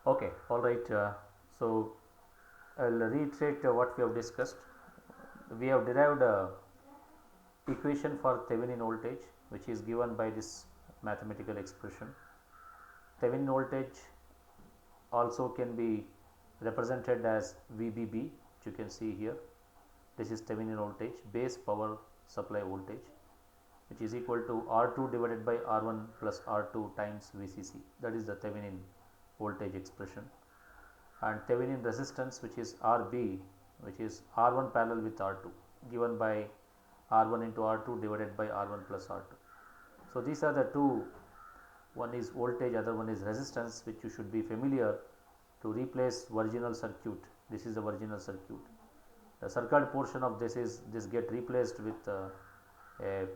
Okay, all right. So I'll reiterate what we have discussed. We have derived a equation for Thevenin voltage, which is given by this mathematical expression. Thevenin voltage also can be represented as VBB, which you can see here. This is Thevenin voltage, base power supply voltage, which is equal to R2 divided by R1 plus R2 times VCC. That is the Thevenin voltage expression. And Thevenin resistance, which is RB, which is R1 parallel with R2, given by R1 into R2 divided by R1 plus R2. So these are the two, one is voltage, other one is resistance, which you should be familiar to replace original circuit. This is the original circuit. The circuit portion of this is this get replaced with a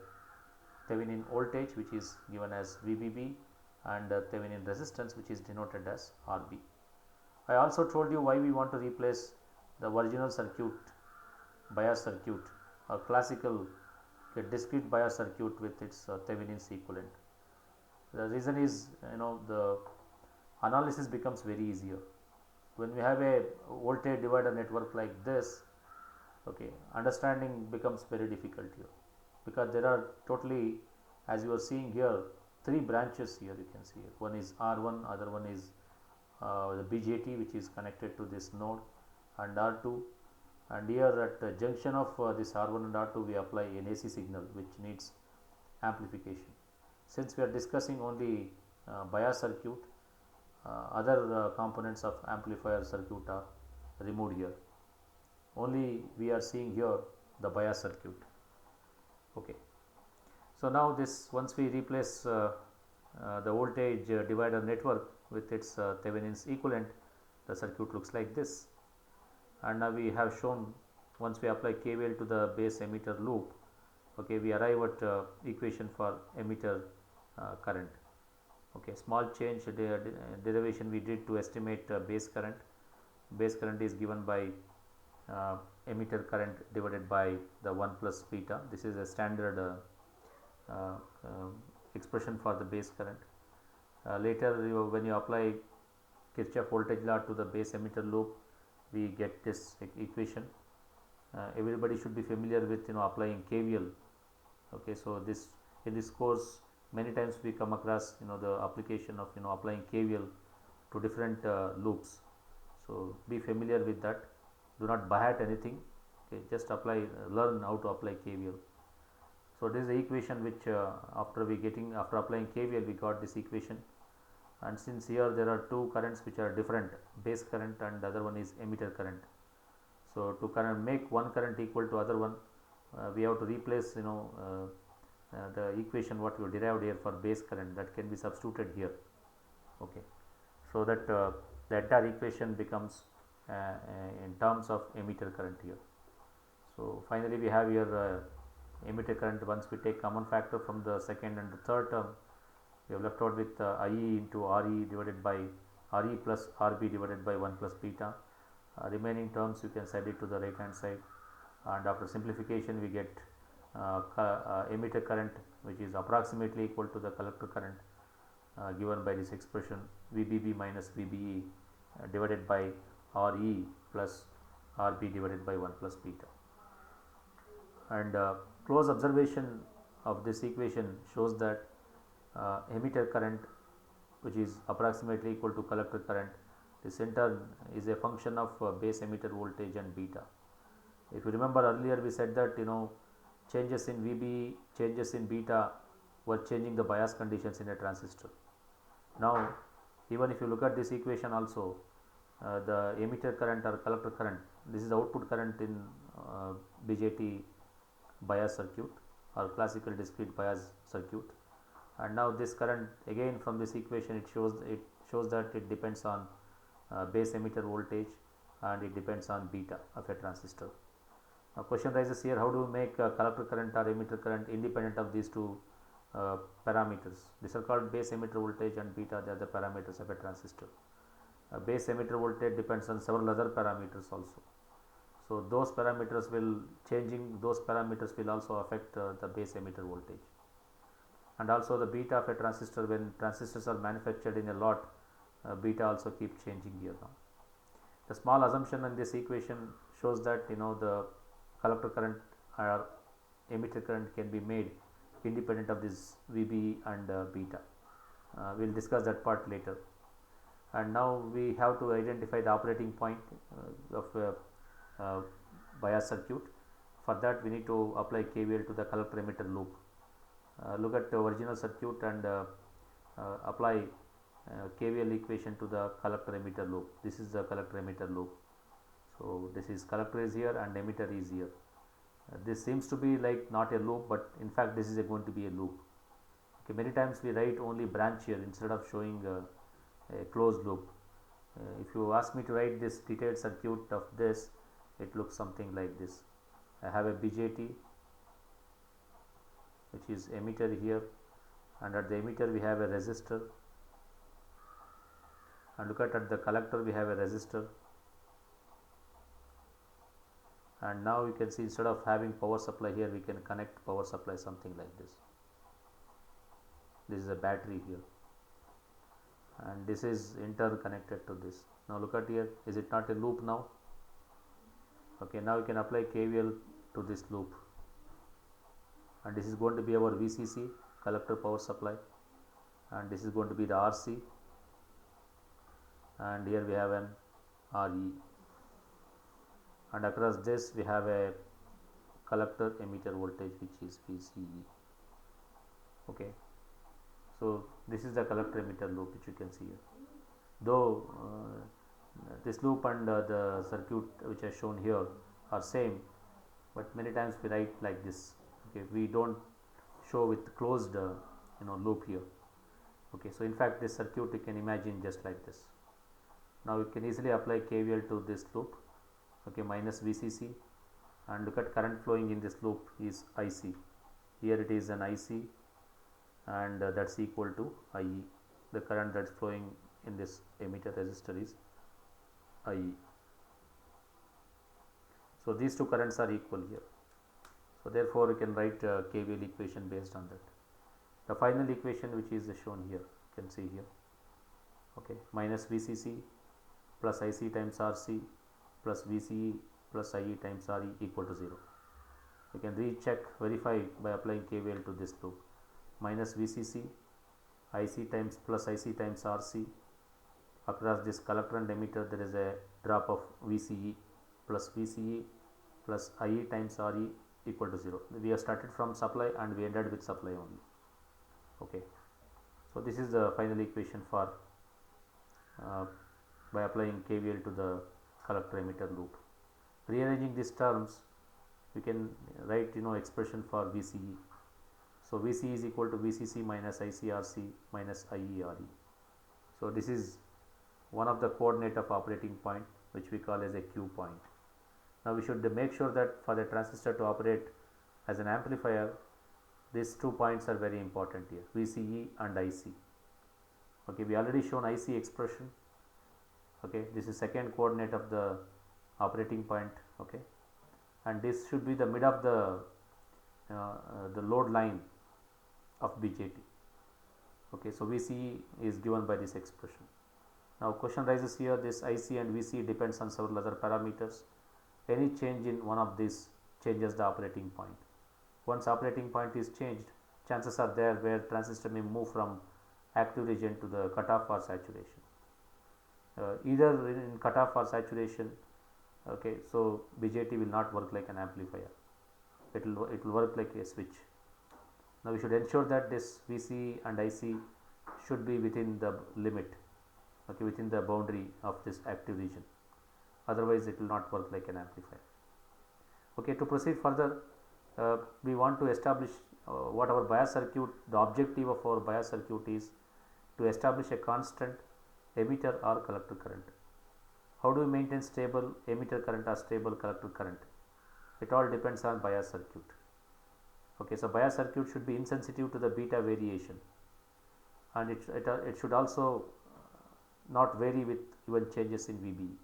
Thevenin voltage, which is given as VBB, and Thevenin resistance, which is denoted as RB. I also told you why we want to replace the original circuit, bias circuit, or classical discrete bias circuit with its Thevenin's equivalent. The reason is, the analysis becomes very easier when we have a voltage divider network like this. Okay, understanding becomes very difficult here because there are totally, as you are seeing here, three branches here. You can see it. One is R1, other one is the BJT, which is connected to this node, and R2, and here at the junction of this R1 and R2 we apply an AC signal which needs amplification. Since we are discussing only bias circuit, other components of amplifier circuit are removed here. Only we are seeing here the bias circuit. Okay. So now this, once we replace the voltage divider network with its Thevenin's equivalent, the circuit looks like this. And now we have shown, once we apply KVL to the base emitter loop, okay, we arrive at equation for emitter current. Okay, small change derivation we did to estimate base current. Base current is given by emitter current divided by the 1 plus beta. This is a standard uh, expression for the base current. Later when you apply Kirchhoff voltage law to the base emitter loop, we get this equation. Everybody should be familiar with applying KVL. Okay, so this, in this course many times we come across the application of applying KVL to different loops. So be familiar with that. Do not buy at anything. Okay, just apply, learn how to apply KVL. So this is the equation which after applying KVL we got this equation. And since here there are two currents which are different, base current and the other one is emitter current. So to make one current equal to other one, we have to replace the equation what we derived here for base current, that can be substituted here. Okay, so that the entire equation becomes in terms of emitter current here. So finally we have here emitter current. Once we take common factor from the second and the third term, we have left out with IE into RE divided by RE plus RB divided by 1 plus beta. Remaining terms you can set it to the right hand side, and after simplification we get emitter current, which is approximately equal to the collector current given by this expression VBB minus VBE divided by RE plus RB divided by 1 plus beta. And close observation of this equation shows that emitter current, which is approximately equal to collector current, this in turn is a function of base emitter voltage and beta. If you remember earlier we said that changes in VB, changes in beta were changing the bias conditions in a transistor. Now even if you look at this equation also, the emitter current or collector current, this is output current in BJT bias circuit or classical discrete bias circuit. And now this current, again from this equation it shows that it depends on base emitter voltage and it depends on beta of a transistor. Now question rises here, how do we make collector current or emitter current independent of these two parameters? These are called base emitter voltage and beta, they are the parameters of a transistor. Base emitter voltage depends on several other parameters also. So those parameters will also affect the base emitter voltage. And also the beta of a transistor, when transistors are manufactured in a lot, beta also keep changing here now. The small assumption in this equation shows that the collector current or emitter current can be made independent of this VB and beta. We will discuss that part later. And now we have to identify the operating point of bias circuit. For that we need to apply KVL to the collector emitter loop. Look at the original circuit and apply KVL equation to the collector emitter loop. This is the collector emitter loop. So this is collector is here and emitter is here. This seems to be like not a loop, but in fact this is going to be a loop. Okay, many times we write only branch here instead of showing a closed loop. If you ask me to write this detailed circuit of this, it looks something like this. I have a BJT which is emitter here, and at the emitter we have a resistor, and look at the collector we have a resistor. And now you can see instead of having power supply here, we can connect power supply something like this. This is a battery here, and this is interconnected to this. Now look at here, is it not a loop now? Okay, now you can apply KVL to this loop, and this is going to be our VCC, collector power supply, and this is going to be the RC, and here we have an RE, and across this we have a collector emitter voltage which is VCE. Okay, so this is the collector emitter loop which you can see here. Though this loop and the circuit which is shown here are same, but many times we write like this. Okay, we don't show with closed loop here. Okay, so in fact this circuit you can imagine just like this. Now you can easily apply KVL to this loop. Okay, minus VCC, and look at current flowing in this loop is IC. Here it is an IC, and that's equal to IE. The current that's flowing in this emitter resistor is IE. So these two currents are equal here. So therefore we can write KVL equation based on that. The final equation which is shown here, you can see here. Okay, minus VCC plus IC times RC plus VCE plus IE times RE equal to 0. You can recheck, verify by applying KVL to this loop. Minus VCC, IC times plus IC times RC. Across this collector and emitter there is a drop of VCE plus VCE plus IE times RE equal to 0. We have started from supply and we ended with supply only. Okay, so this is the final equation for by applying KVL to the collector emitter loop. Rearranging these terms, we can write expression for VCE. So VCE is equal to VCC minus ICRC minus IERE. So this is one of the coordinate of operating point which we call as a Q point. Now we should make sure that for the transistor to operate as an amplifier, these 2 points are very important here, VCE and IC. Okay, we already shown IC expression. Okay, this is second coordinate of the operating point. Okay, and this should be the mid of the load line of BJT. Okay, so VCE is given by this expression. Now question rises here, this IC and VCE depends on several other parameters. Any change in one of these changes the operating point. Once operating point is changed, chances are there where transistor may move from active region to the cutoff or saturation. Either in cutoff or saturation, okay, so BJT will not work like an amplifier. It will work like a switch. Now we should ensure that this VCE and IC should be within the limit, okay, within the boundary of this active region. Otherwise, it will not work like an amplifier. Okay, to proceed further, we want to establish what our bias circuit, the objective of our bias circuit is to establish a constant emitter or collector current. How do we maintain stable emitter current or stable collector current? It all depends on bias circuit. Okay, so bias circuit should be insensitive to the beta variation, and it should also not vary with even changes in VBE.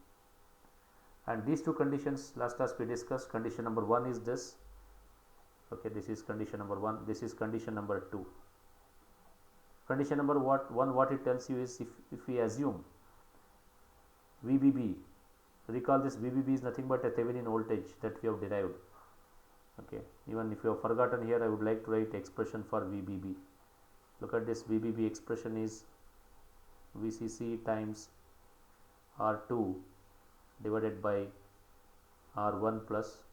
And these two conditions, last class we discussed. Condition number 1 is this. Okay, this is condition number 1. This is condition number 2. condition number one, what it tells you is, if we assume VBB, recall this VBB is nothing but a Thevenin voltage that we have derived. Okay, even if you have forgotten here, I would like to write expression for VBB. Look at this, VBB expression is VCC times R2 divided by R1 plus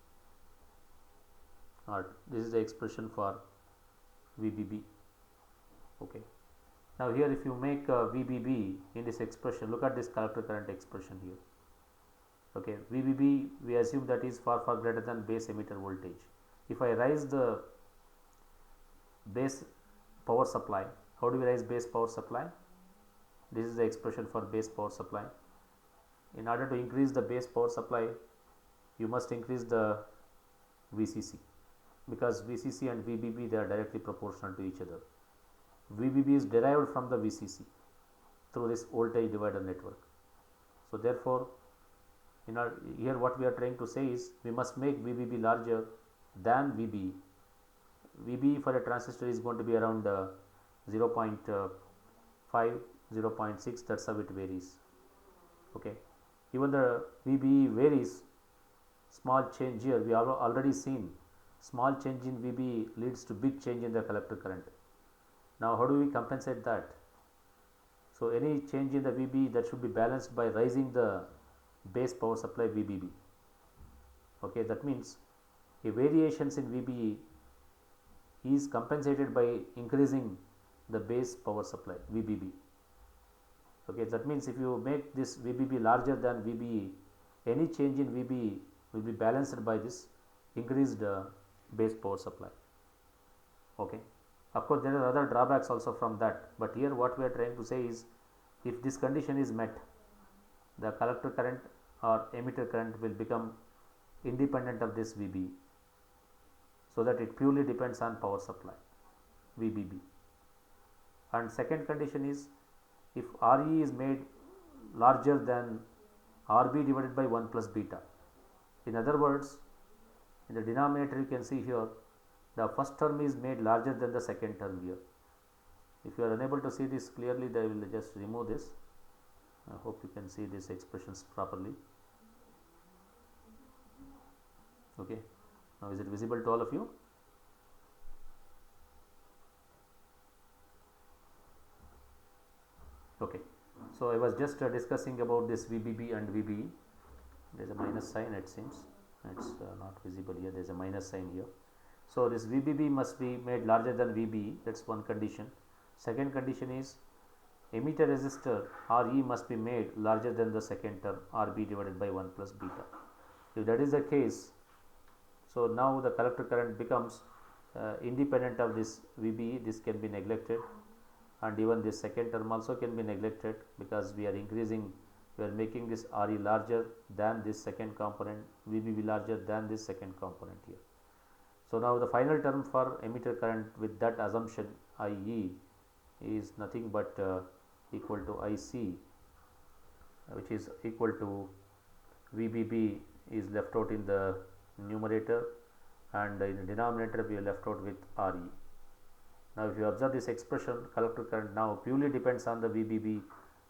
R2. This is the expression for VBB. Okay. Now here, if you make VBB in this expression, look at this collector current expression here. Okay, VBB, we assume that is far greater than base emitter voltage. If I raise the base power supply, how do we raise base power supply? This is the expression for base power supply. In order to increase the base power supply, you must increase the VCC, because VCC and VBB, they are directly proportional to each other. VBB is derived from the VCC through this voltage divider network. So therefore, here what we are trying to say is, we must make VBB larger than VBE. VBE for a transistor is going to be around 0.5, 0.6, that's how it varies. Okay, even the VBE varies, small change here, we have already seen small change in VBE leads to big change in the collector current. Now how do we compensate that? So any change in the VBE, that should be balanced by raising the base power supply VBB. Okay, that means a variations in VBE is compensated by increasing the base power supply VBB. Okay, that means if you make this VBB larger than VBE, any change in VBE will be balanced by this increased base power supply. Okay, of course there are other drawbacks also from that, but here what we are trying to say is, if this condition is met, the collector current or emitter current will become independent of this VBE, so that it purely depends on power supply VBB. And second condition is, if RE is made larger than RB divided by 1 plus beta. In other words, in the denominator you can see here, the first term is made larger than the second term here. If you are unable to see this clearly, I will just remove this. I hope you can see these expressions properly. Okay, now is it visible to all of you? Okay, so I was just discussing about this VBB and VBE. There is a minus sign, it seems. It's not visible here, there is a minus sign here. So this VBB must be made larger than VBE, that's one condition. Second condition is, emitter resistor RE must be made larger than the second term RB divided by 1 plus beta. If that is the case, so now the collector current becomes independent of this VBE, this can be neglected, and even this second term also can be neglected, because we are increasing, we are making this RE larger than this second component, VBB larger than this second component here. So now the final term for emitter current with that assumption, IE, is nothing but equal to IC, which is equal to VBB is left out in the numerator, and in the denominator we are left out with RE. Now if you observe this expression, collector current now purely depends on the VBB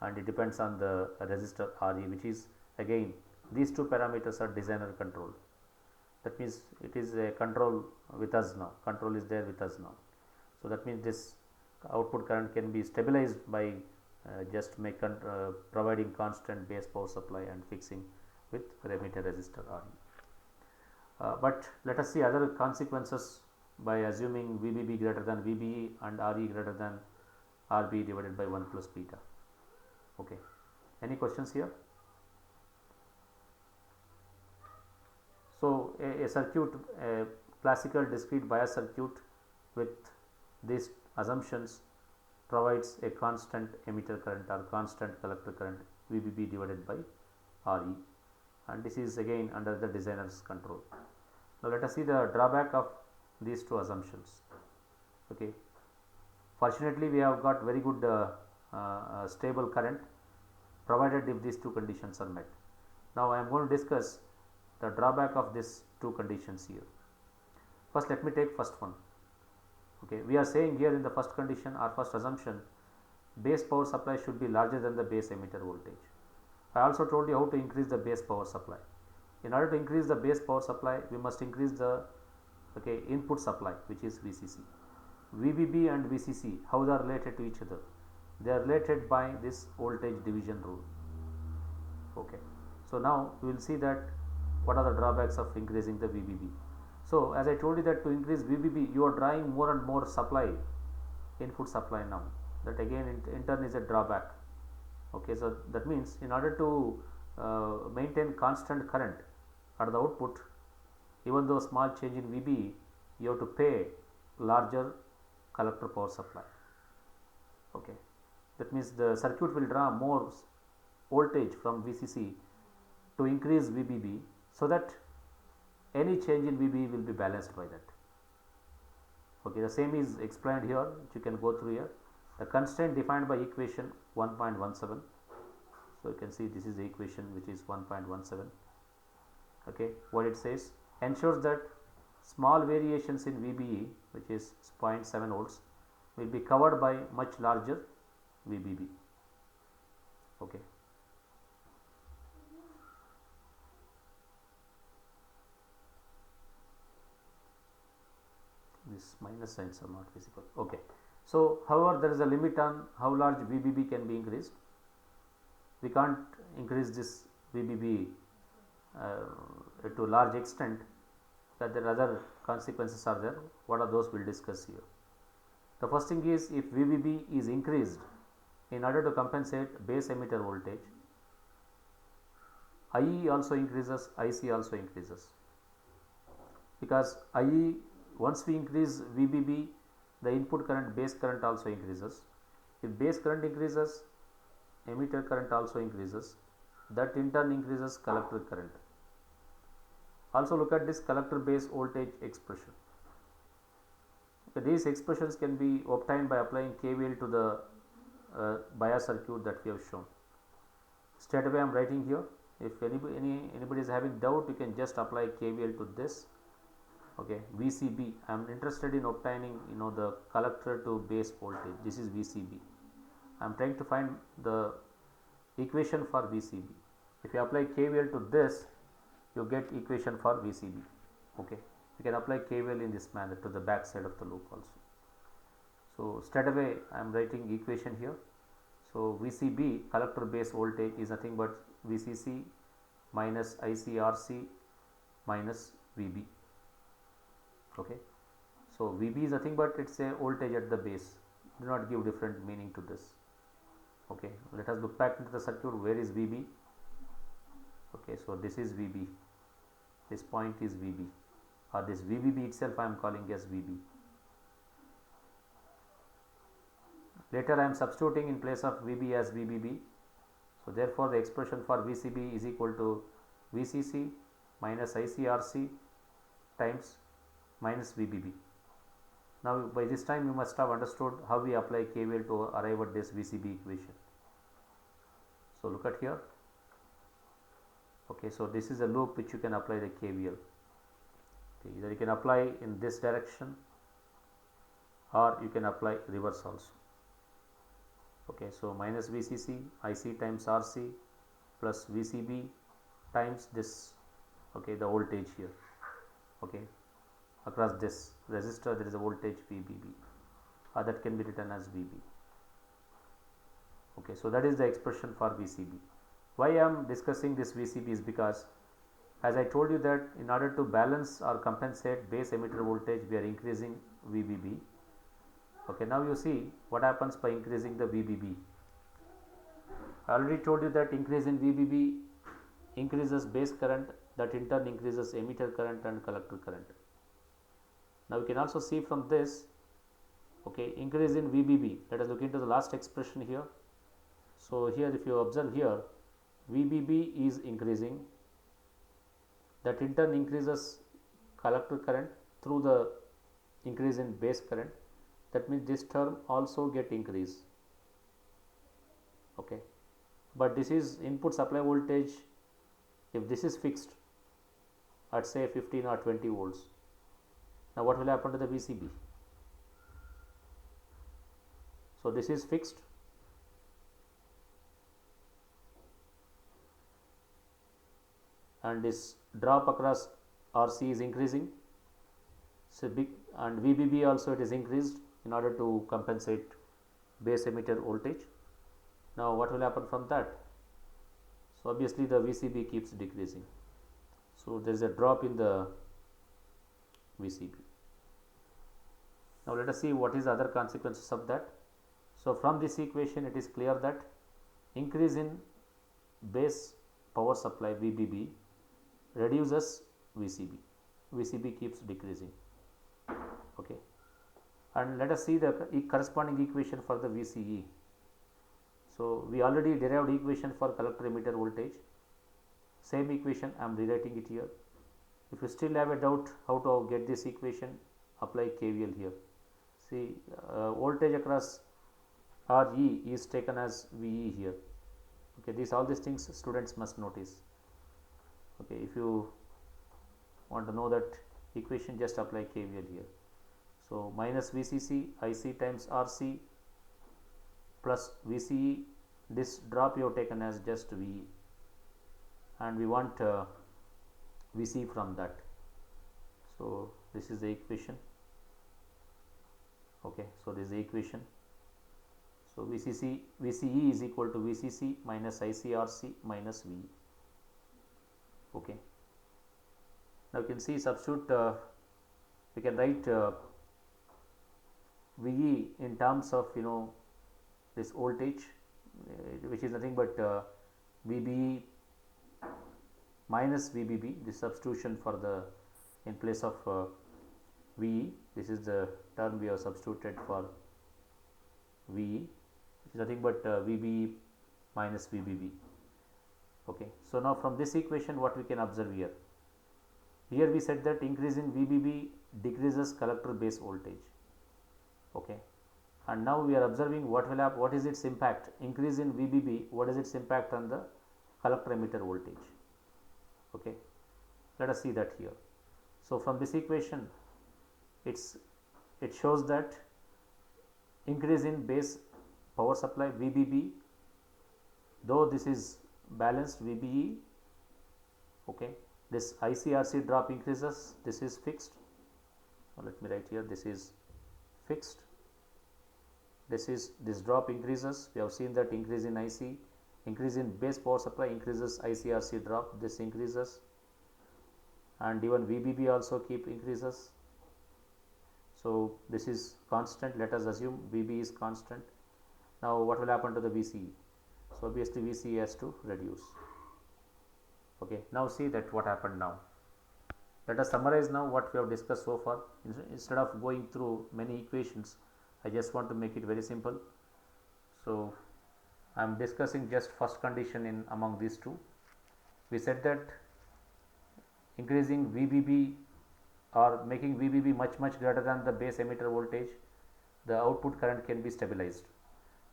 and it depends on the resistor RE, which is again, these two parameters are designer controlled. That means it is a control with us now, control is there with us now. So that means this output current can be stabilized by just providing constant base power supply and fixing with emitter resistor RE. But let us see other consequences by assuming VBB greater than VBE and RE greater than RB divided by 1 plus beta. Okay, any questions here? So a circuit, a classical discrete bias circuit with these assumptions provides a constant emitter current or constant collector current VBB divided by RE, and this is again under the designer's control. Now let us see the drawback of these two assumptions. Okay, fortunately we have got very good stable current, provided if these two conditions are met. Now I am going to discuss the drawback of these two conditions here. First let me take first one. Okay, we are saying here in the first condition, our first assumption, base power supply should be larger than the base emitter voltage. I also told you how to increase the base power supply. In order to increase the base power supply, we must increase the input supply, which is VCC. VBB and VCC, how they are related to each other? They are related by this voltage division rule. Okay. So now we will see that what are the drawbacks of increasing the VBB. So as I told you that to increase VBB, you are drawing more and more supply, input supply now. That again in turn is a drawback. Okay, so that means in order to maintain constant current at the output, even though small change in VB, you have to pay larger collector power supply. Okay, that means the circuit will draw more voltage from VCC to increase VBB, so that any change in VB will be balanced by that. Okay, the same is explained here, which you can go through here. The constraint defined by equation 1.17. So you can see this is the equation which is 1.17. Okay, what it says, ensures that small variations in VBE, which is 0.7 volts, will be covered by much larger VBB. Okay. These minus signs are not visible. Okay. So, however, there is a limit on how large VBB can be increased. We can't increase this VBB to a large extent, that there are other consequences are there. What are those we will discuss here. The first thing is, if VBB is increased in order to compensate base emitter voltage, IE also increases, IC also increases, because IE, once we increase VBB, the input current, base current also increases. If base current increases, emitter current also increases. That in turn increases collector current. Also look at this collector base voltage expression. These expressions can be obtained by applying KVL to the bias circuit that we have shown. Straight away I am writing here. If anybody is having doubt, you can just apply KVL to this. Okay, VCB, I am interested in obtaining the collector to base voltage. This is VCB. I am trying to find the equation for VCB. If you apply KVL to this, you get equation for VCB. Okay, you can apply KVL in this manner to the back side of the loop also. So straight away I am writing equation here. So VCB, collector base voltage, is nothing but VCC minus ICRC minus VB. Okay, so VB is nothing but it's a voltage at the base. Do not give different meaning to this. Okay, let us look back into the circuit. Where is VB? Okay, so this is VB, this point is VB, or this VBB itself I am calling as VB. Later I am substituting in place of VB as VBB. So therefore the expression for VCB is equal to VCC minus ICRC times minus VBB. Now by this time you must have understood how we apply KVL to arrive at this VCB equation. So look at here. Okay, so this is a loop which you can apply the KVL. Okay, either you can apply in this direction or you can apply reverse also. Okay, so minus VCC IC times RC plus VCB times this, okay, the voltage here. Okay, across this resistor there is a voltage VBB, or that can be written as VB. Okay, so that is the expression for VCB. Why I am discussing this VCB is because, as I told you, that in order to balance or compensate base emitter voltage, we are increasing VBB. Okay, now you see what happens by increasing the VBB. I already told you that increase in VBB increases base current, that in turn increases emitter current and collector current. Now we can also see from this, okay, increase in VBB. Let us look into the last expression here. So here if you observe here, VBB is increasing, that in turn increases collector current through the increase in base current. That means this term also get increased. Okay, but this is input supply voltage. If this is fixed at say 15 or 20 volts, now what will happen to the VCB? So this is fixed, and this drop across RC is increasing. So big, and VBB also it is increased in order to compensate base emitter voltage. Now what will happen from that? So obviously the VCB keeps decreasing. So there is a drop in the VCB. Now let us see what is the other consequences of that. So from this equation it is clear that increase in base power supply VBB reduces VCB. VCB keeps decreasing. Okay. And let us see the corresponding equation for the VCE. So we already derived equation for collector emitter voltage. Same equation I am rewriting it here. If you still have a doubt how to get this equation, apply KVL here. See, voltage across RE is taken as VE here. Okay, all these things students must notice. Okay, if you want to know that equation, just apply KVL here. So minus VCC IC times RC plus VCE, this drop you have taken as just VE, and we want VC from that. So this is the equation. Okay, so this is the equation. So VCE is equal to VCC minus ICRC minus VE. Okay. Now you can see substitute, we can write VE in terms of this voltage, which is nothing but VBE minus VBB, this substitution for the in place of VE. This is the term we have substituted for VE, which is nothing but VBE minus VBB. Okay. So now from this equation what we can observe here? Here we said that increase in VBB decreases collector base voltage. Okay. And now we are observing what will happen, what is its impact? Increase in VBB, what is its impact on the collector emitter voltage? Okay. Let us see that here. So from this equation, it shows that increase in base power supply VBB, though this is balanced VBE. Okay. This ICRC drop increases, this is fixed. Now let me write here, this is fixed. This drop increases. We have seen that increase in IC, increase in base power supply increases ICRC drop, this increases, and even VBB also keep increases. So this is constant, let us assume VB is constant. Now what will happen to the VCE? So obviously VCE has to reduce. Okay, now see that what happened now. Let us summarize now what we have discussed so far. Instead of going through many equations, I just want to make it very simple. So I am discussing just first condition in among these two. We said that increasing VBB or making VBB much greater than the base emitter voltage, the output current can be stabilized.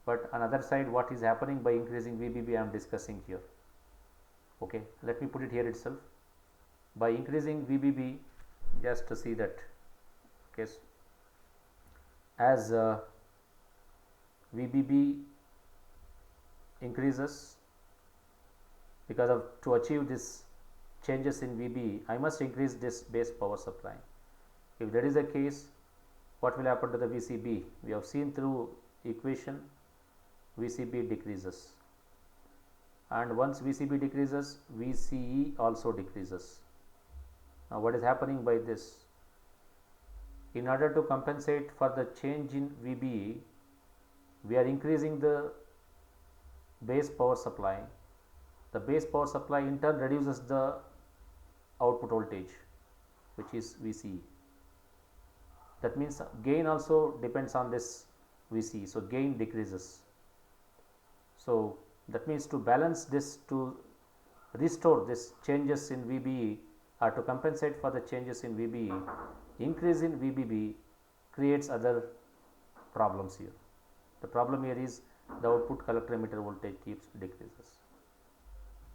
But on other side, what is happening by increasing VBB I am discussing here. Okay, let me put it here itself. By increasing VBB, just to see that, okay, as VBB increases, because of to achieve this changes in VBE, I must increase this base power supply. If that is the case, what will happen to the VCB? We have seen through equation VCB decreases, and once VCB decreases, VCE also decreases. Now what is happening by this? In order to compensate for the change in VBE, we are increasing the base power supply. The base power supply in turn reduces the output voltage, which is VCE. That means gain also depends on this VCE, so gain decreases. So that means to balance this, to restore this changes in VBE or to compensate for the changes in VBE, increase in VBB creates other problems here. The problem here is the output collector emitter voltage keeps decreases.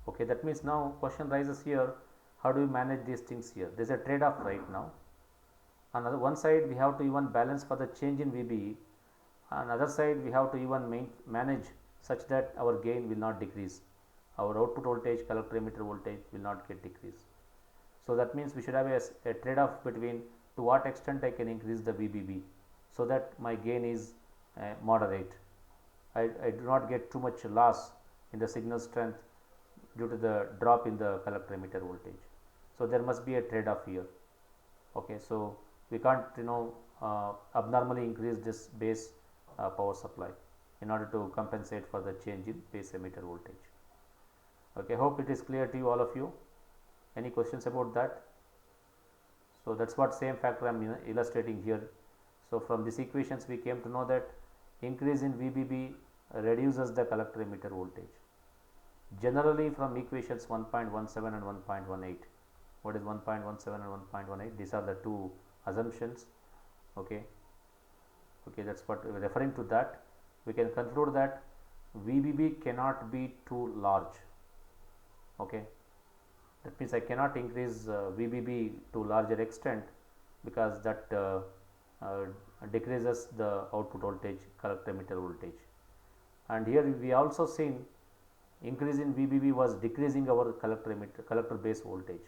Okay, that means now question rises here, how do we manage these things here? There is a trade off right now. On the one side we have to even balance for the change in VBE, on the other side we have to even manage such that our gain will not decrease our output voltage, collector emitter voltage will not get decreased. So that means we should have a trade-off between to what extent I can increase the VBB so that my gain is moderate. I do not get too much loss in the signal strength due to the drop in the collector emitter voltage. So there must be a trade-off here. Okay, so we can't abnormally increase this base power supply in order to compensate for the change in base emitter voltage. Okay, hope it is clear to you, all of you. Any questions about that? So that's what same factor I am illustrating here. So from these equations we came to know that increase in VBB reduces the collector emitter voltage. Generally from equations 1.17 and 1.18. What is 1.17 and 1.18? These are the two assumptions. Okay, that's what we are referring to. That we can conclude that VBB cannot be too large. Okay, that means I cannot increase VBB to larger extent because that decreases the output voltage, collector emitter voltage. And here we also seen increase in VBB was decreasing our collector base voltage.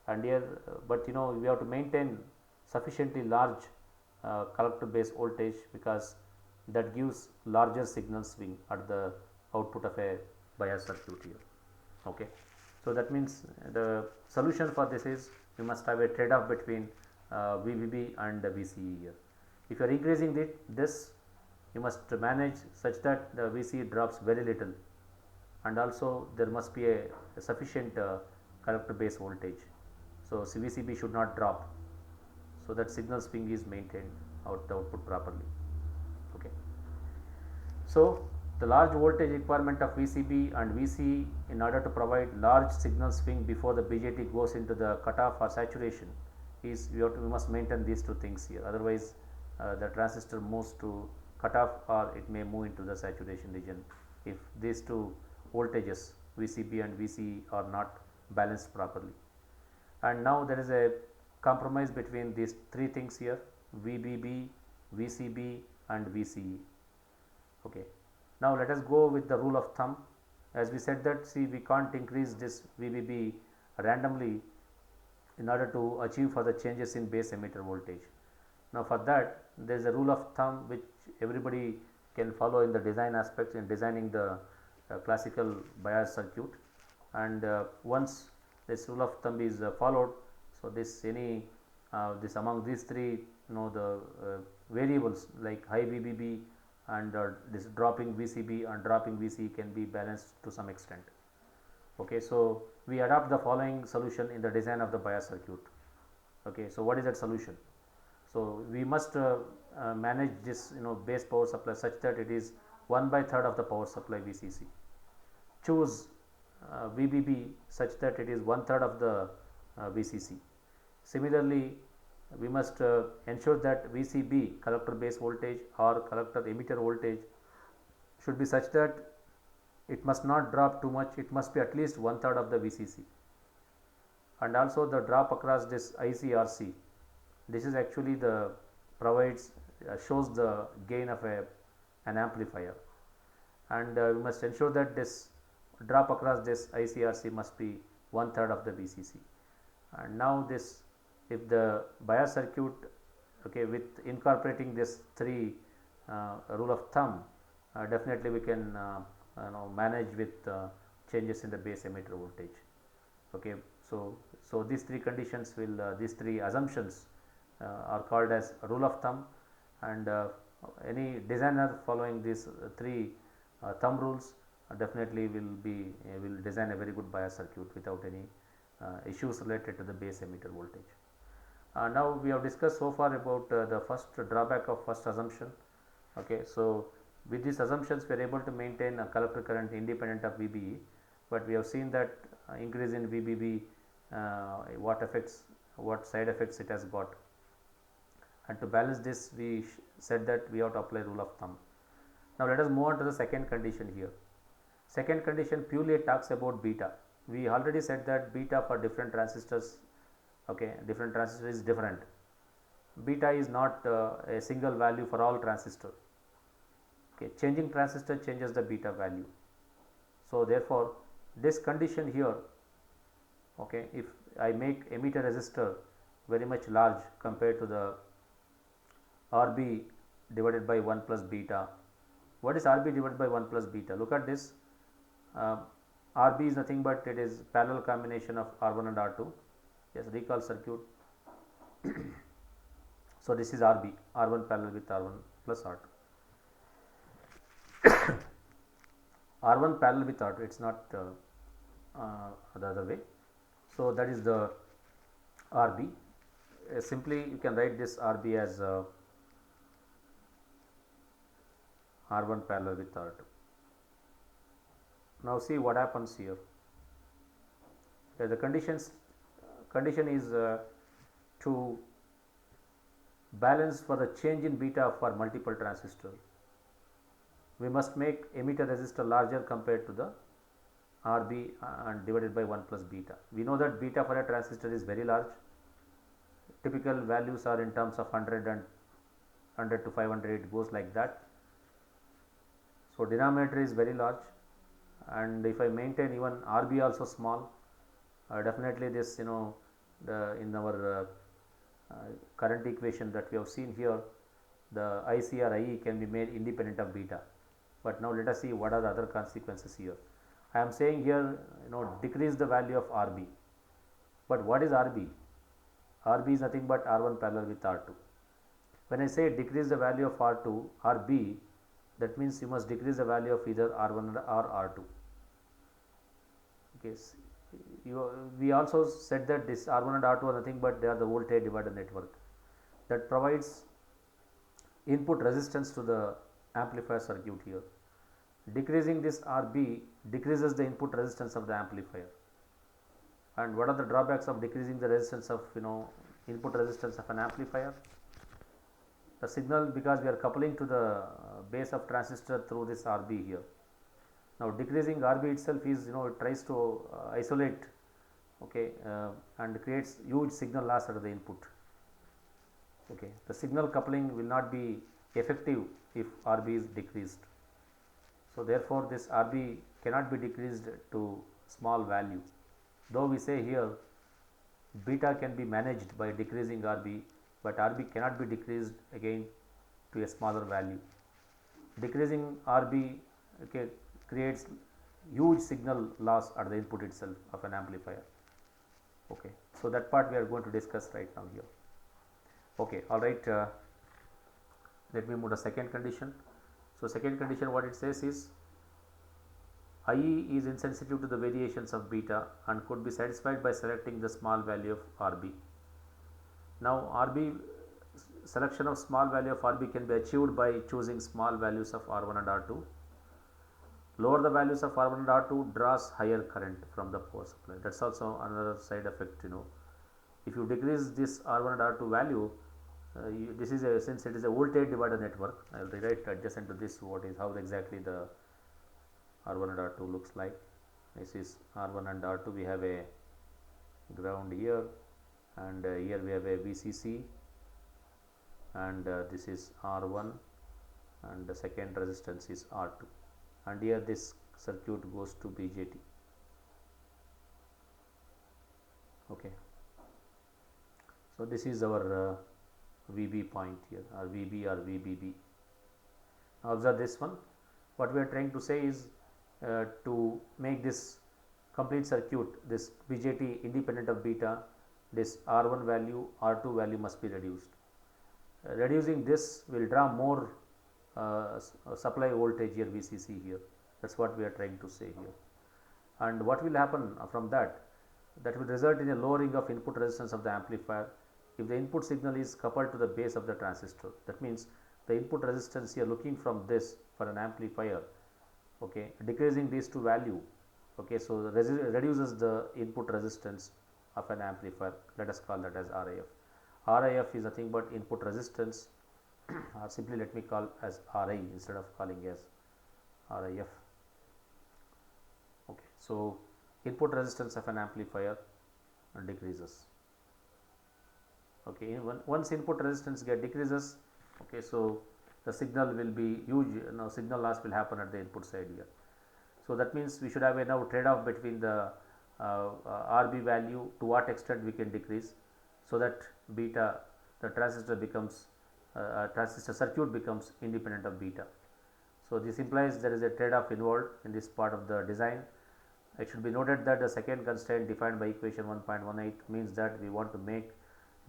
And here but we have to maintain sufficiently large collector base voltage because that gives larger signal swing at the output of a bias circuit here. Okay, so that means the solution for this is we must have a trade off between VBB and VCE here. If you are increasing this you must manage such that the VCE drops very little, and also there must be a sufficient collector base voltage. So VCB should not drop, so that signal swing is maintained out the output properly. Okay, so the large voltage requirement of VCB and VCE in order to provide large signal swing before the BJT goes into the cutoff or saturation is we must maintain these two things here. Otherwise the transistor moves to cutoff or it may move into the saturation region if these two voltages VCB and VCE are not balanced properly. And now there is a compromise between these three things here: VBB, VCB and VCE. Okay, now let us go with the rule of thumb. As we said that, see, we can't increase this VBB randomly in order to achieve for the changes in base emitter voltage. Now for that there is a rule of thumb which everybody can follow in the design aspects in designing the classical bias circuit, and once this rule of thumb is followed, so this this among these three the variables like high VBB and this dropping VCB and dropping VCE can be balanced to some extent. Okay, so we adopt the following solution in the design of the bias circuit. Okay, so what is that solution? So we must manage this base power supply such that it is 1/3 of the power supply VCC. Choose VBB such that it is 1/3 of the VCC. Similarly, we must ensure that VCB collector base voltage or collector emitter voltage should be such that it must not drop too much, it must be at least 1/3 of the VCC. And also the drop across this ICRC, this is actually the provides shows the gain of an amplifier, and we must ensure that this drop across this ICRC must be 1/3 of the VCC. And now this, if the bias circuit, okay, with incorporating this three rule of thumb, definitely we can manage with changes in the base emitter voltage. Okay, so these three conditions will these three assumptions are called as rule of thumb, and any designer following these three thumb rules definitely will design a very good bias circuit without any issues related to the base emitter voltage. Now we have discussed so far about the first drawback of first assumption. Okay, so with these assumptions we are able to maintain a collector current independent of VBE, but we have seen that increase in VBB what side effects it has got, and to balance this we said that we have to apply rule of thumb. Now let us move on to the second condition here. Second condition purely talks about beta. We already said that beta for different transistors, okay, different transistor is different. Beta is not a single value for all transistor. Okay, changing transistor changes the beta value. So therefore this condition here, okay, if I make emitter resistor very much large compared to the RB divided by 1 plus beta. What is RB divided by 1 plus beta? Look at this. uh, RB is nothing but it is parallel combination of R1 and R2. Yes, recall circuit. So this is RB, R1 parallel with R1 plus R2. R1 parallel with R2, it's not the other way. So that is the RB. Simply you can write this RB as R1 parallel with R2. Now see what happens here. The condition is to balance for the change in beta for multiple transistor. We must make emitter resistor larger compared to the RB and divided by 1 plus beta. We know that beta for a transistor is very large. Typical values are in terms of 100 and 100 to 500, it goes like that. So denominator is very large, and if I maintain even RB also small, definitely this, in our current equation that we have seen here, the IC or IE can be made independent of beta. But now let us see what are the other consequences here. I am saying here, decrease the value of RB. But what is RB? RB is nothing but R1 parallel with R2. When I say decrease the value of R2, RB, that means you must decrease the value of either R1 or R2. Okay. We also said that this R1 and R2 are nothing but they are the voltage divider network that provides input resistance to the amplifier circuit here. Decreasing this RB decreases the input resistance of the amplifier. And what are the drawbacks of decreasing the resistance of input resistance of an amplifier? The signal, because we are coupling to the base of transistor through this RB here. Now decreasing RB itself is, it tries to isolate, okay, and creates huge signal loss at the input. Okay, the signal coupling will not be effective if RB is decreased. So therefore this RB cannot be decreased to small value. Though we say here beta can be managed by decreasing RB, but RB cannot be decreased again to a smaller value. Decreasing RB, okay, creates huge signal loss at the input itself of an amplifier. Okay, so that part we are going to discuss right now here. Okay, all right. Let me move to second condition. So second condition, what it says is IE is insensitive to the variations of beta and could be satisfied by selecting the small value of RB. Now selection of small value of RB can be achieved by choosing small values of R1 and R2. Lower the values of R1 and R2 draws higher current from the power supply. That's also another side effect. If you decrease this R1 and R2 value, this is since it is a voltage divider network, I will rewrite adjacent to this how exactly the R1 and R2 looks like. This is R1 and R2. We have a ground here, and here we have a VCC, and this is R1, and the second resistance is R2, and here this circuit goes to BJT. Okay, so this is our VB point here, or VB or VBB. Now observe this one. What we are trying to say is to make this complete circuit, this BJT independent of beta, this R1 value, R2 value must be reduced. Reducing this will draw more supply voltage here, VCC here. That's what we are trying to say here. And what will happen from that? That will result in a lowering of input resistance of the amplifier if the input signal is coupled to the base of the transistor. That means the input resistance here, looking from this for an amplifier, okay, decreasing these two value, okay, so reduces the input resistance of an amplifier. Let us call that as RIF. RIF is nothing but input resistance, or simply let me call as RI instead of calling as RIF. Okay, so input resistance of an amplifier decreases. Okay, once input resistance decreases, okay, so the signal will be huge, signal loss will happen at the input side here. So that means we should have a now trade off between the RB value, to what extent we can decrease, so that beta, the transistor becomes transistor circuit becomes independent of beta. So this implies there is a trade off involved in this part of the design. It should be noted that the second constraint defined by equation 1.18 means that we want to make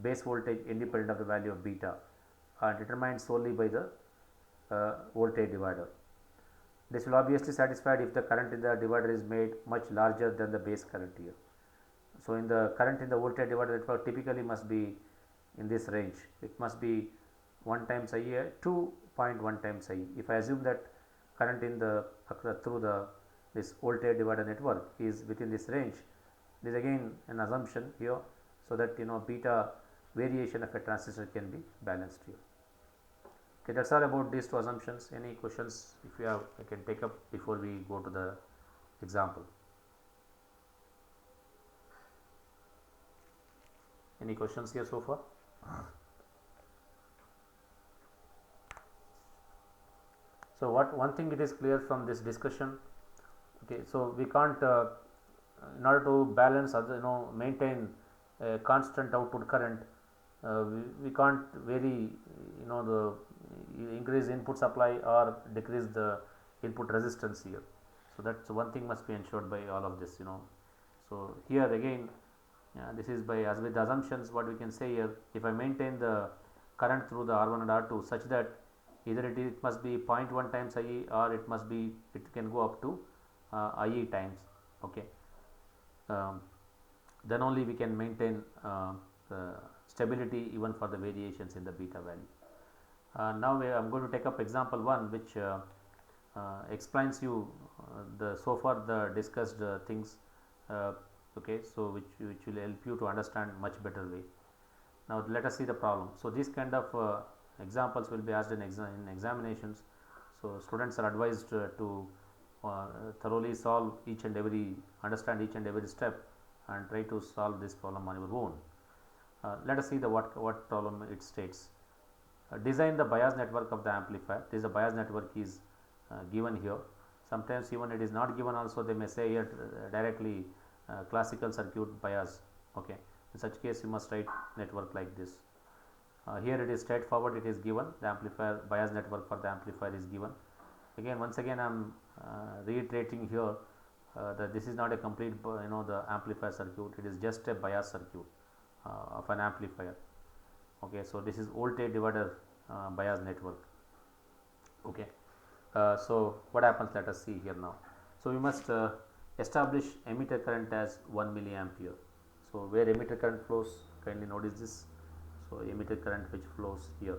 base voltage independent of the value of beta and determined solely by the voltage divider. This will obviously satisfied if the current in the divider is made much larger than the base current here. So in the current in the voltage divider network typically must be in this range. It must be 1 times IE to 0.1 times IE. If I assume that current in the through the this voltage divider network is within this range, this is again an assumption here, so that beta variation of a transistor can be balanced here. Okay, that's all about these two assumptions. Any questions if you have, I can take up before we go to the example. Any questions here so far? So one thing it is clear from this discussion, okay, so we can't in order to balance maintain a constant output current, we can't vary the increase input supply or decrease the input resistance here. So that's one thing must be ensured by all of this. So here again, this is by as with the assumptions, what we can say here, if I maintain the current through the R1 and R2 such that either it must be 0.1 times IE or it can go up to IE times, okay, then only we can maintain the stability even for the variations in the beta value. Now I am going to take up example 1, which explains you the so far the discussed things, okay, so which will help you to understand much better way. Now let us see the problem. So these kind of examples will be asked in examinations. So students are advised to thoroughly solve understand each and every step and try to solve this problem on your own. Let us see the what problem it states. Design the bias network of the amplifier. This is a bias network is given here. Sometimes even it is not given also, they may say here directly classical circuit bias, okay. In such case you must write network like this. Here it is straightforward, it is given the amplifier bias network for the amplifier is given. Again, once again I am reiterating here that this is not a complete the amplifier circuit, it is just a bias circuit of an amplifier, okay. So this is voltage divider bias network, okay. So what happens, let us see here now. So we must establish emitter current as 1 milliampere. So where emitter current flows, kindly notice this. So emitter current which flows here,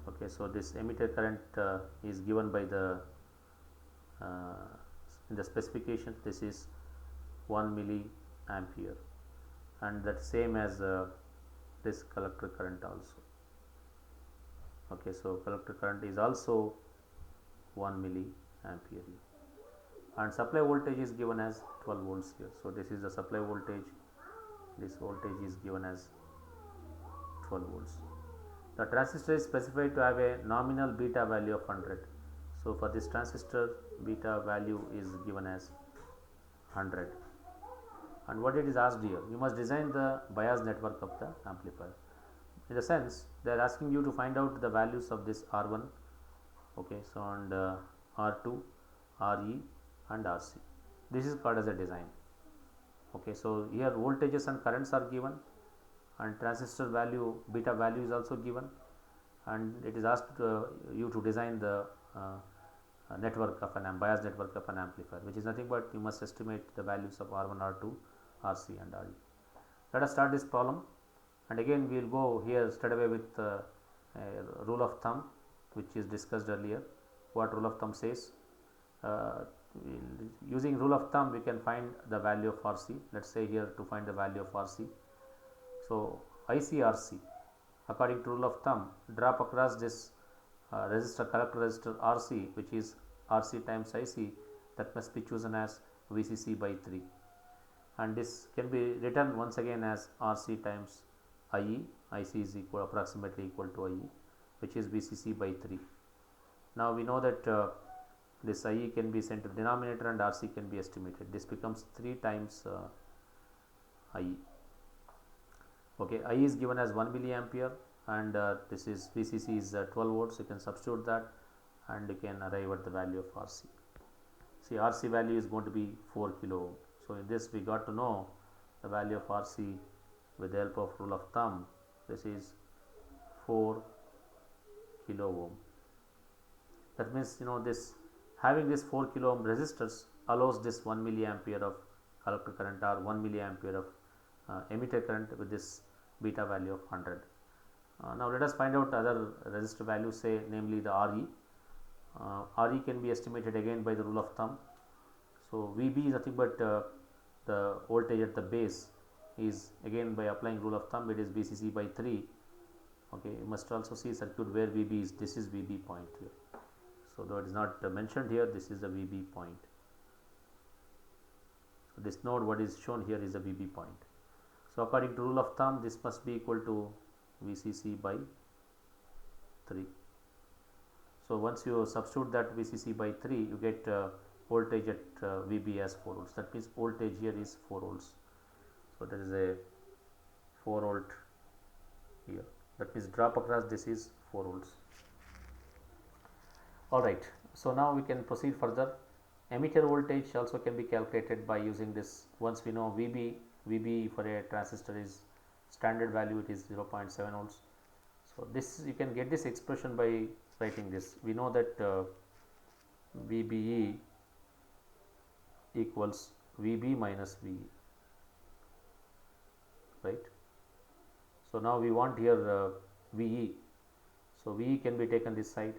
okay. So this emitter current is given by the in the specification, this is 1 milliampere, and that same as this collector current also, okay. So collector current is also 1 milliampere and supply voltage is given as 12 volts here. So this is the supply voltage, this voltage is given as 12 volts. The transistor is specified to have a nominal beta value of 100. So for this transistor, beta value is given as 100. And what it is asked here, you must design the bias network of the amplifier. In the sense, they are asking you to find out the values of this R1, okay, so and R2, RE and RC. This is called as a design, okay. So here voltages and currents are given and transistor value, beta value is also given, and it is asked you to design the network of an bias network of an amplifier, which is nothing but you must estimate the values of R1, R2, RC and RE. Let us start this problem, and again we will go here straight away with rule of thumb which is discussed earlier. What rule of thumb says, using rule of thumb we can find the value of RC. Let us say here to find the value of RC. So ICRC, according to rule of thumb, drop across this resistor, collector resistor RC, which is RC times IC, that must be chosen as VCC by 3, and this can be written once again as RC times IE. IC is approximately equal to IE, which is VCC by 3. Now we know that this IE can be sent to the denominator and RC can be estimated. This becomes 3 times IE. Okay, IE is given as 1 milliampere and this is VCC is 12 volts. You can substitute that and you can arrive at the value of RC. See, RC value is going to be 4 kilo ohm. So in this we got to know the value of RC with the help of rule of thumb. This is 4 kilo ohm. That means, this having this 4 kilo ohm resistors allows this 1 milliampere of collector current or 1 milliampere of emitter current with this beta value of 100. Now let us find out other resistor values, say namely the RE. RE can be estimated again by the rule of thumb. So VB is nothing but the voltage at the base is, again by applying rule of thumb, it is VCC by 3. Okay, you must also see circuit where VB is, this is VB point here. So though it is not mentioned here, this is the VB point. So this node what is shown here is the VB point. So according to rule of thumb, this must be equal to VCC by 3. So once you substitute that VCC by 3, you get voltage at VB as 4 volts. That means voltage here is 4 volts. So there is a 4 volt here. That means drop across this is 4 volts. Alright, so now we can proceed further. Emitter voltage also can be calculated by using this. Once we know VB for a transistor is standard value, it is 0.7 volts. So this you can get this expression by writing this. We know that VBE equals VB minus VE, right. So now we want here VE. So VE can be taken this side.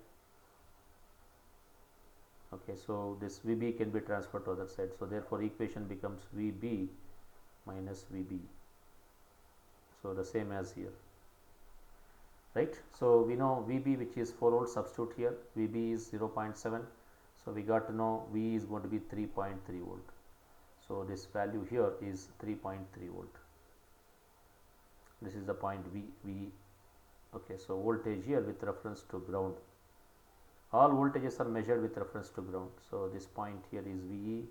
Okay, so this VB can be transferred to other side. So therefore equation becomes VB minus VB. So the same as here, right. So we know VB, which is 4 volts, substitute here. VB is 0.7. So we got to know V is going to be 3.3 volt. So this value here is 3.3 volt. This is the point V. Okay, so voltage here with reference to ground. All voltages are measured with reference to ground. So this point here is VE,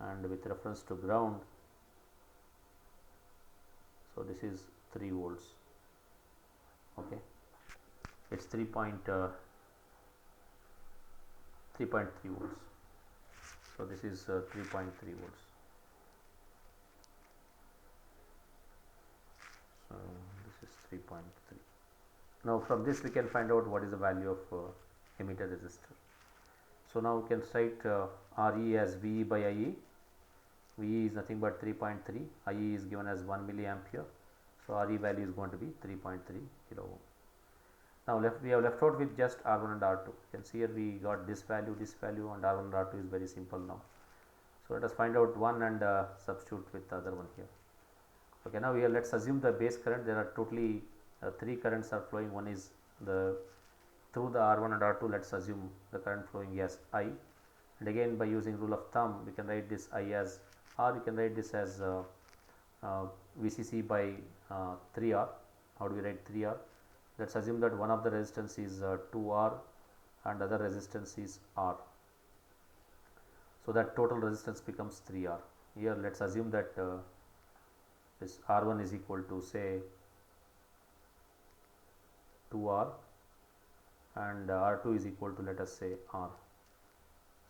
and with reference to ground, so this is 3 volts. Okay, it's 3.3 volts. So this is 3.3 volts. So this is 3.3. Now from this we can find out what is the value of emitter resistor. So now we can write RE as VE by IE. VE is nothing but 3.3, IE is given as 1 milliampere. So RE value is going to be 3.3 kilo ohm. Now we have left out with just R1 and R2. You can see here we got this value, and R1 and R2 is very simple now. So let us find out one and substitute with the other one here. Okay, now here let us assume the base current. There are totally 3 currents are flowing. One is through the R1 and R2. Let us assume the current flowing as I, and again by using rule of thumb we can write this I as R. You can write this as VCC by 3R. How do we write 3R? Let us assume that one of the resistance is 2R and other resistance is R. So that total resistance becomes 3R. Here let us assume that this R1 is equal to say 2R and R2 is equal to, let us say, R.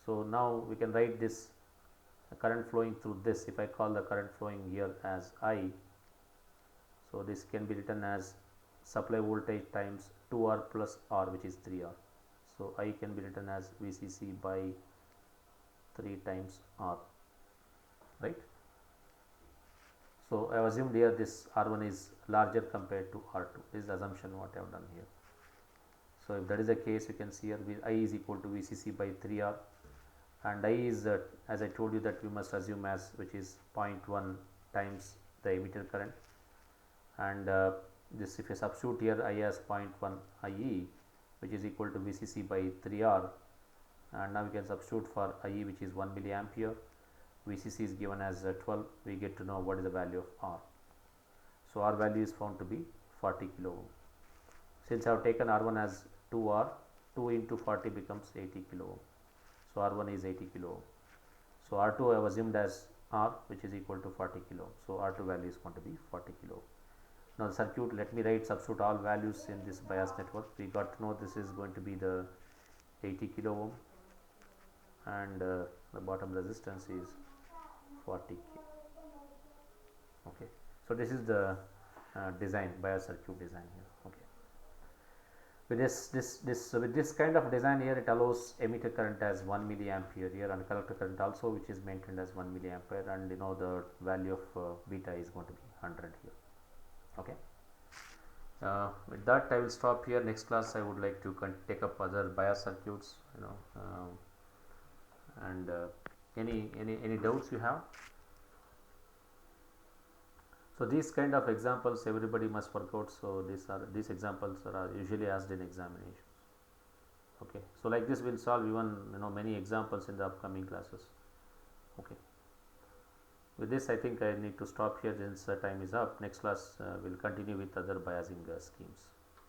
So now we can write this current flowing through this. If I call the current flowing here as I, so this can be written as supply voltage times 2R plus R, which is 3R. So I can be written as VCC by 3 times R, right. So I have assumed here this R1 is larger compared to R2. This is the assumption what I have done here. So if that is the case, you can see here I is equal to VCC by 3R, and I is as I told you that we must assume as, which is 0.1 times the emitter current, and this if you substitute here I as 0.1 IE, which is equal to VCC by 3R, and now we can substitute for IE, which is 1 milliampere. VCC is given as 12. We get to know what is the value of R. So R value is found to be 40 kilo ohm. Since I have taken R1 as 2R 2 into 40 becomes 80 kilo ohm. So R1 is 80 kilo ohm. So R2 I have assumed as R, which is equal to 40 kilo ohm. So R2 value is going to be 40 kilo ohm. Now the circuit, let me write, substitute all values in this bias network. We got to know this is going to be the 80 kilo ohm, and the bottom resistance is 40 k. Okay, so this is the design, bias circuit design here. Okay, with this kind of design here, it allows emitter current as 1 milliampere here, and collector current also, which is maintained as 1 milliampere, and the value of beta is going to be 100 here. Okay. With that I will stop here. Next class I would like to take up other bias circuits, and any doubts you have. So these kind of examples everybody must work out. So these examples are usually asked in examinations. Okay, so like this we'll solve even many examples in the upcoming classes. Okay, with this I think I need to stop here since time is up. Next class we'll continue with other biasing schemes.